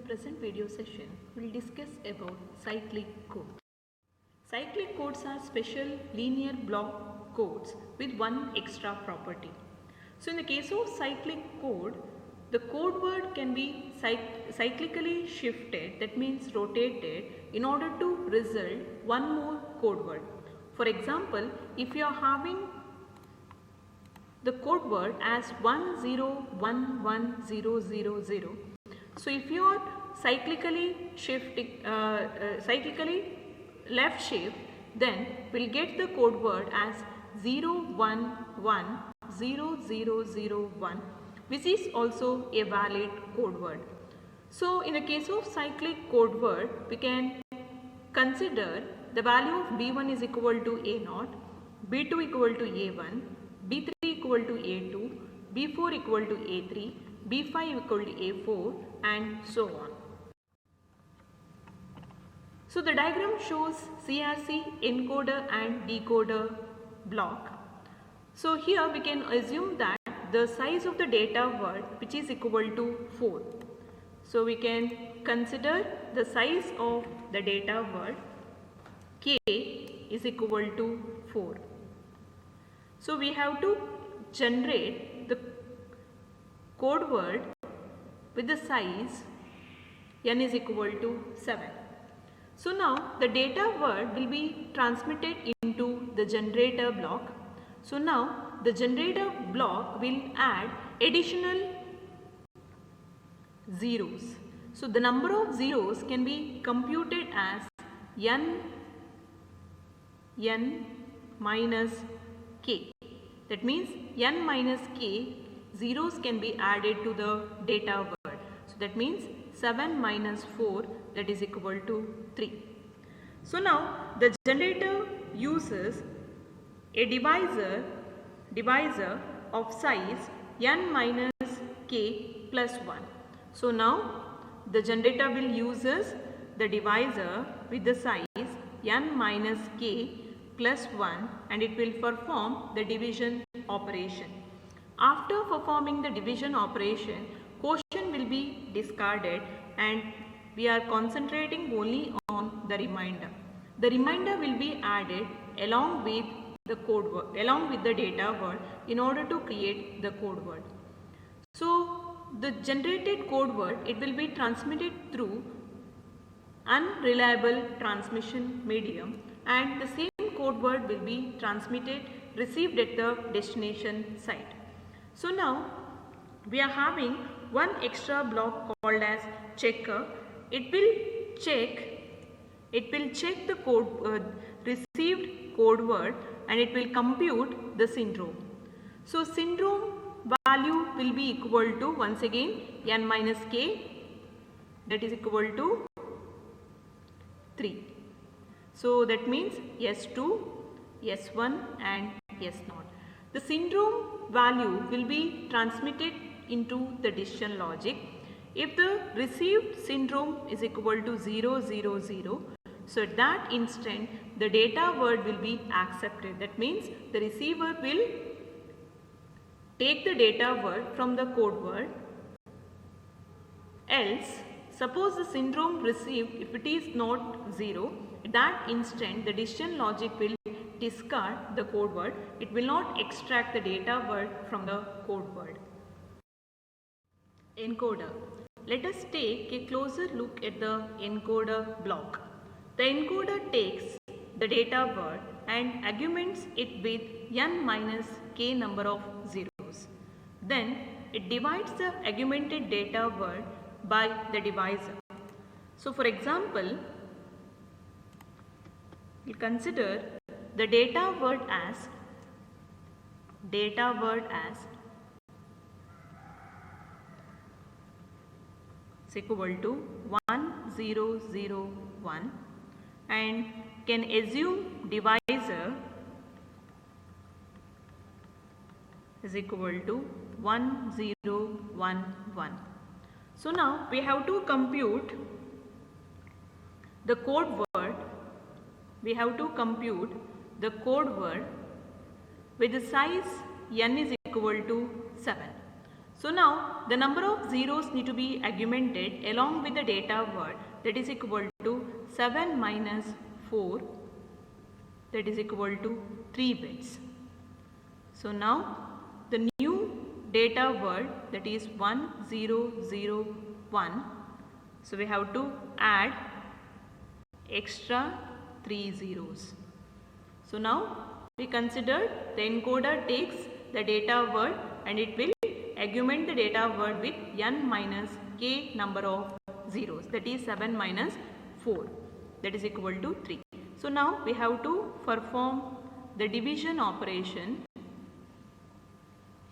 the present video session, we will discuss about cyclic codes. Cyclic codes are special linear block codes with one extra property. So in the case of cyclic code, the code word can be cyclically shifted, that means rotated, in order to result one more code word. For example, if you are having the code word as 1011000, so if you are cyclically left shift, then we'll get the code word as 0110001, which is also a valid code word. So in the case of cyclic code word, we can consider the value of B1 is equal to A0, B2 equal to A1, B3 equal to A2, B4 equal to A3, B5 equal to A4, and so on. So the diagram shows CRC encoder and decoder block. So here we can assume that the size of the data word, which is equal to 4. So we can consider the size of the data word K is equal to 4. So we have to generate the code word with the size n is equal to 7. So now the data word will be transmitted into the generator block. So now the generator block will add additional zeros. So the number of zeros can be computed as n minus k. That means n minus k zeros can be added to the data word. So that means 7 minus 4, that is equal to 3. So now the generator uses a divisor of size n minus k plus 1. So now the generator will uses the divisor with the size n minus k plus 1, and it will perform the division operation. After performing the division operation, quotient will be discarded and we are concentrating only on the remainder. The remainder will be added along with the code word, along with the data word, in order to create the code word. So the generated code word, it will be transmitted through unreliable transmission medium, and the same code word will be received at the destination site. So now we are having one extra block called as checker. It will check the code received code word, and it will compute the syndrome. So syndrome value will be equal to, once again, n minus k, that is equal to 3. So that means S2, S1 and S0. The syndrome value will be transmitted into the decision logic. If the received syndrome is equal to 0, 0, 0, so at that instant the data word will be accepted. That means the receiver will take the data word from the code word. Else, suppose the syndrome received, if it is not 0, at that instant the decision logic will discard the code word. It will not extract the data word from the code word. Encoder. Let us take a closer look at the encoder block. The encoder takes the data word and augments it with n minus k number of zeros. Then it divides the augmented data word by the divisor. So for example, we consider the data word as is equal to 1001, and can assume divisor is equal to 1011. So now we have to compute the code word. We have to compute the code word with the size n is equal to 7. So now the number of zeros need to be augmented along with the data word, that is equal to 7 minus 4, that is equal to 3 bits. So now the new data word, that is 1001. So we have to add extra 3 zeros. So now we consider the encoder takes the data word and it will augment the data word with n minus k number of zeros, that is 7 minus 4, that is equal to 3. So now we have to perform the division operation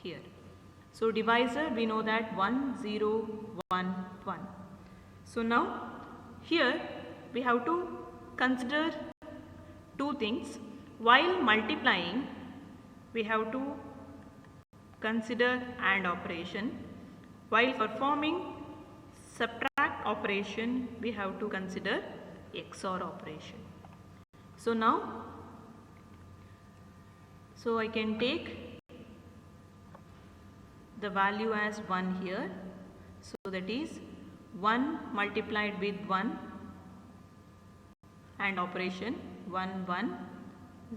here. So divisor, we know that 1 0 1 1. So now here we have to consider two things. While multiplying, we have to consider AND operation. While performing subtract operation, we have to consider XOR operation. So now, so I can take the value as 1 here. So that is 1 multiplied with 1 and operation 1 1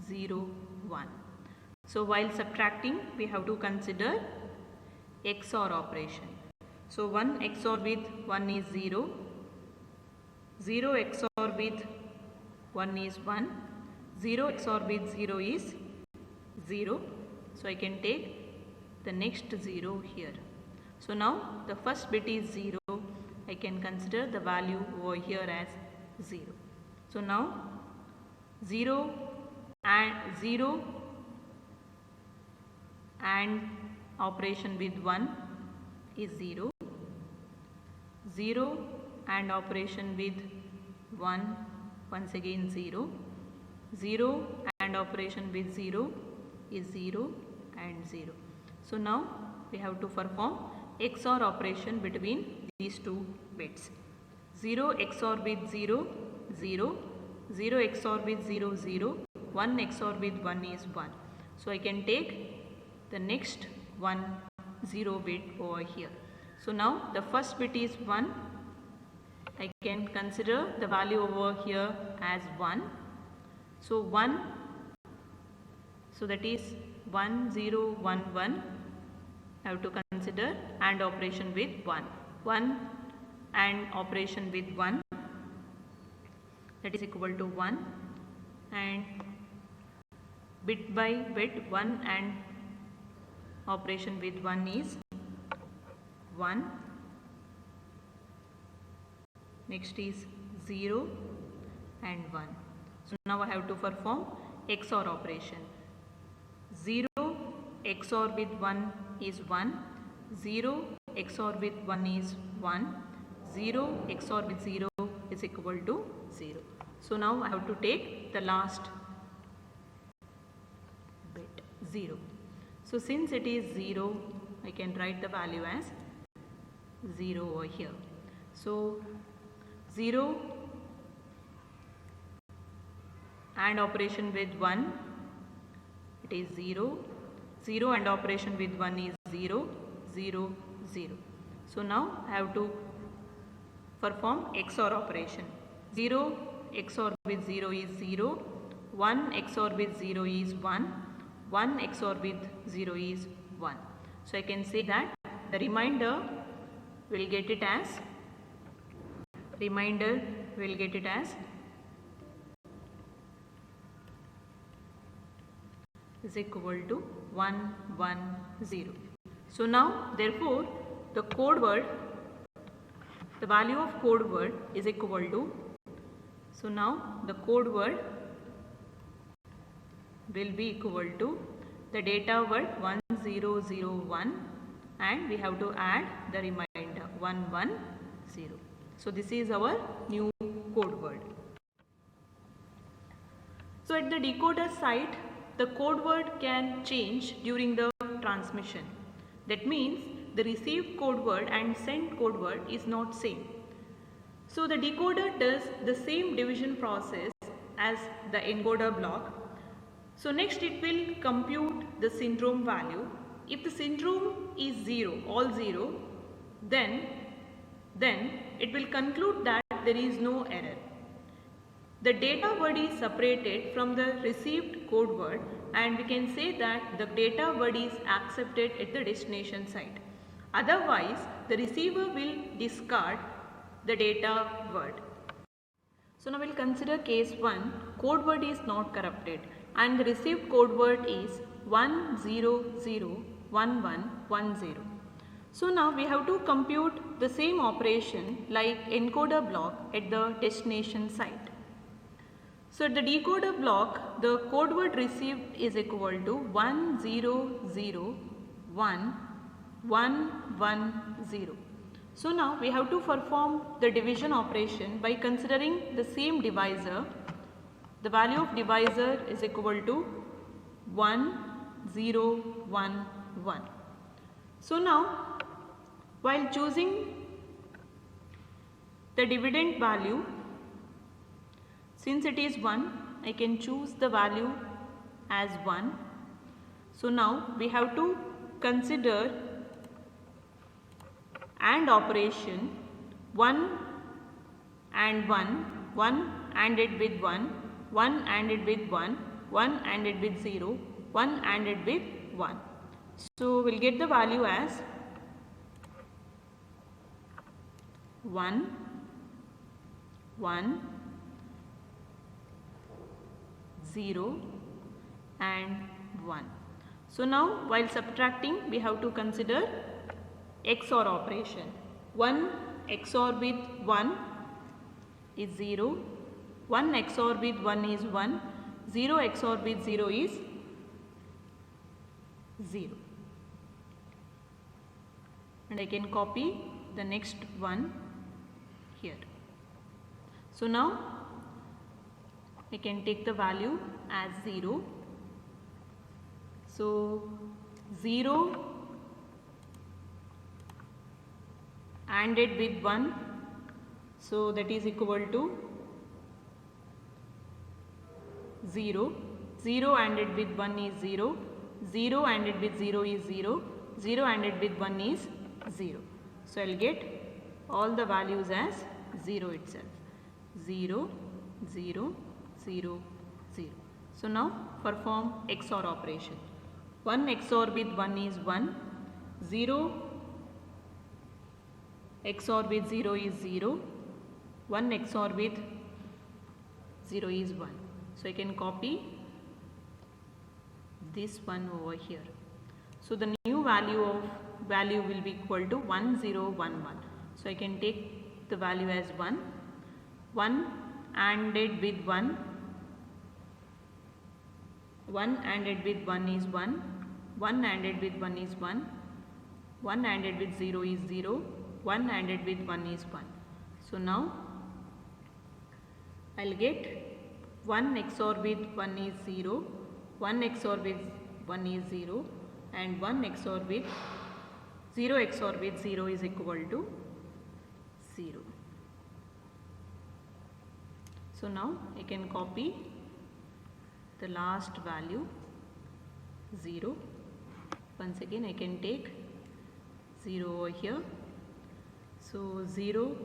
0 1. So while subtracting, we have to consider XOR operation. So 1 XOR with 1 is 0, 0 XOR with 1 is 1, 0 XOR with 0 is 0. So I can take the next 0 here. So now the first bit is 0, I can consider the value over here as 0. So now 0 and operation with 1 is 0, 0 and operation with 1 once again 0, 0 and operation with 0 is 0 and 0. So now we have to perform XOR operation between these two bits. 0 XOR with 0 0, 0 XOR with 0 0, 1 XOR with 1 is 1. So I can take the next 0 bit over here. So now the first bit is 1. I can consider the value over here as 1. So 1, so that is 1 0 1 1. I have to consider AND operation with 1. 1 and operation with 1, that is equal to 1, and bit by bit 1 and operation with 1 is 1, next is 0 and 1. So now I have to perform XOR operation. 0 XOR with 1 is 1, 0 XOR with 1 is 1, 0 XOR with 0 is equal to 0. So now I have to take the last bit 0. So since it is 0, I can write the value as 0 over here. So 0 and operation with 1, it is 0, 0 and operation with 1 is 0, 0, 0. So now I have to perform XOR operation. 0 XOR with 0 is 0, 1 XOR with 0 is 1, 1 XOR with 0 is 1. So I can say that the remainder will get it as is equal to 1 1 0. So now therefore the code word, the value of code word is equal to, so now the code word will be equal to the data word 1001 and we have to add the remainder 110. So this is our new code word. So at the decoder side, the code word can change during the transmission. That means the received code word and sent code word is not same. So the decoder does the same division process as the encoder block. So next it will compute the syndrome value. if the syndrome is 0, all 0, then it will conclude that there is no error. The data word is separated from the received code word, and we can say that the data word is accepted at the destination site. Otherwise, the receiver will discard the data word. So now we will consider case 1. Code word is not corrupted and the received code word is 1001110. So now we have to compute the same operation like encoder block at the destination site. So at the decoder block, the code word received is equal to 1001110. So now we have to perform the division operation by considering the same divisor. The value of divisor is equal to 1011. So now while choosing the dividend value, since it is 1, I can choose the value as 1. So now we have to consider AND operation 1 and 1, 1 ANDed with 1, 1 ANDed with 1, 1 ANDed with 0, 1 ANDed with 1. So we'll get the value as 1, 1, 0 and 1. So now while subtracting we have to consider XOR operation. 1 XOR with 1 is 0, 1 XOR with 1 is 1, 0 XOR with 0 is 0. And I can copy the next one here. So now I can take the value as 0. So 0 ANDed with 1, so that is equal to 0, 0 ANDed with 1 is 0, 0 ANDed with 0 is 0, 0 ANDed with 1 is 0. So I will get all the values as 0 itself, 0, 0, 0, 0. So now perform XOR operation. 1 XOR with 1 is 1, 0 XOR with 0 is 0, 1 XOR with 0 is 1. So I can copy this one over here. So the new value will be equal to 1011. So I can take the value as 1, 1 ANDed with 1, 1 ANDed with 1 is 1, 1 ANDed with 1 is 1, 1 ANDed with 0 is 0, 1 ANDed with 1 is 1. So now I will get 1 XOR with 1 is 0, 1 XOR with 1 is 0 and 1 XOR with 0 XOR with 0 is equal to 0. So now I can copy the last value 0. Once again I can take 0 over here. So 0,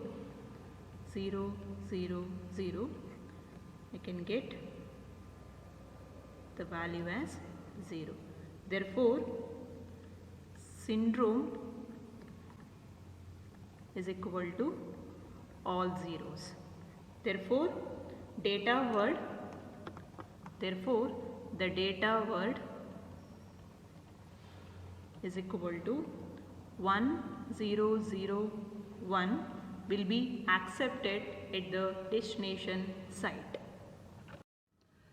0, 0, 0. I can get the value as 0. Therefore, syndrome is equal to all zeros. Therefore, the data word is equal to 1001 will be accepted at the destination site.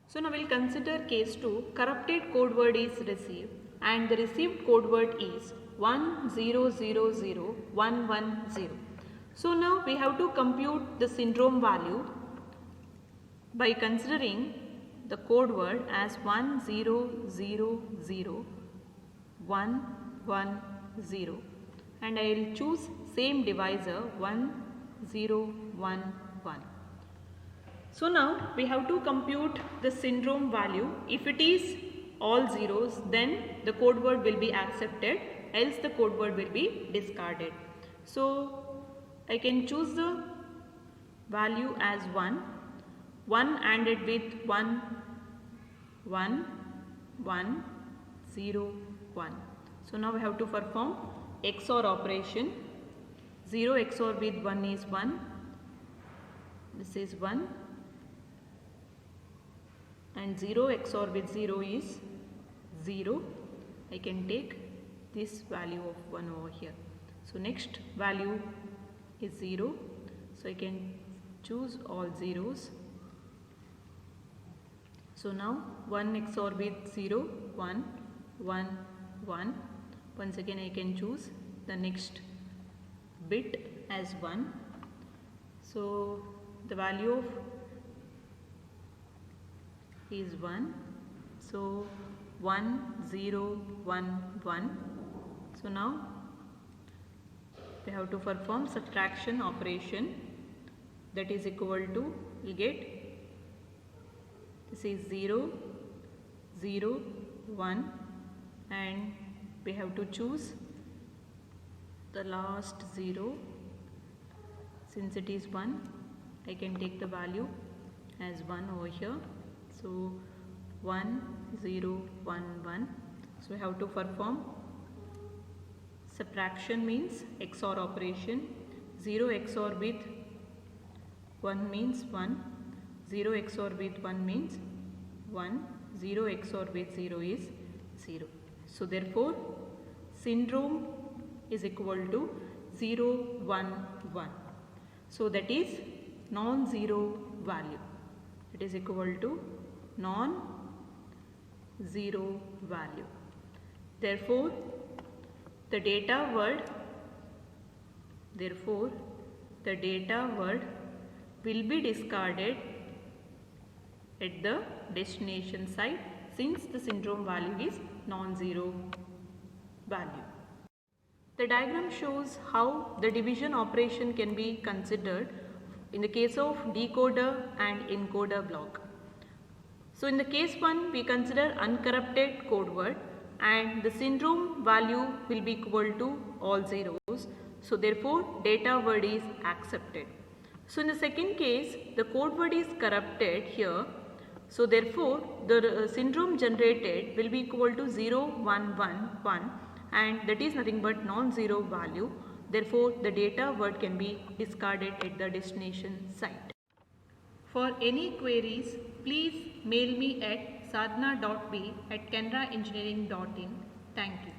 So now we will consider case 2. Corrupted code word is received and the received code word is 1000110. So now we have to compute the syndrome value by considering the code word as 10001110 and I will choose same divisor 1011. So now we have to compute the syndrome value. If it is all zeros, then the code word will be accepted, else the code word will be discarded. So I can choose the value as 1 ANDed with 1 1 1 0 1. So now we have to perform XOR operation. 0 XOR with 1 is 1. This is 1. And 0 XOR with 0 is 0. I can take this value of 1 over here. So next value is 0. So I can choose all zeros. So now 1 XOR with 0, 1 1 1. Once again I can choose the next bit as 1. So the value of is 1. So 1 0 1 1. So now we have to perform subtraction operation. That is equal to, we get, this is 0 0 1, and we have to choose the last 0. Since it is 1, I can take the value as 1 over here. So 1 0 1 1. So we have to perform subtraction, means XOR operation. 0 XOR with 1 means 1, 0 XOR with 1 means 1, 0 XOR with 0 is 0. So therefore syndrome is equal to 0 1 1. So that is non-zero value. It is equal to non-zero value. Therefore the data word will be discarded at the destination site, since the syndrome value is non-zero value. The diagram shows how the division operation can be considered in the case of decoder and encoder block. So in the case 1, we consider uncorrupted code word, and the syndrome value will be equal to all zeros. So therefore data word is accepted. So in the second case, the code word is corrupted here. So therefore the syndrome generated will be equal to 0 1 1 1, and that is nothing but non-zero value. Therefore the data word can be discarded at the destination site. For any queries, please mail me at sadhana.b@canaraengineering.in. Thank you.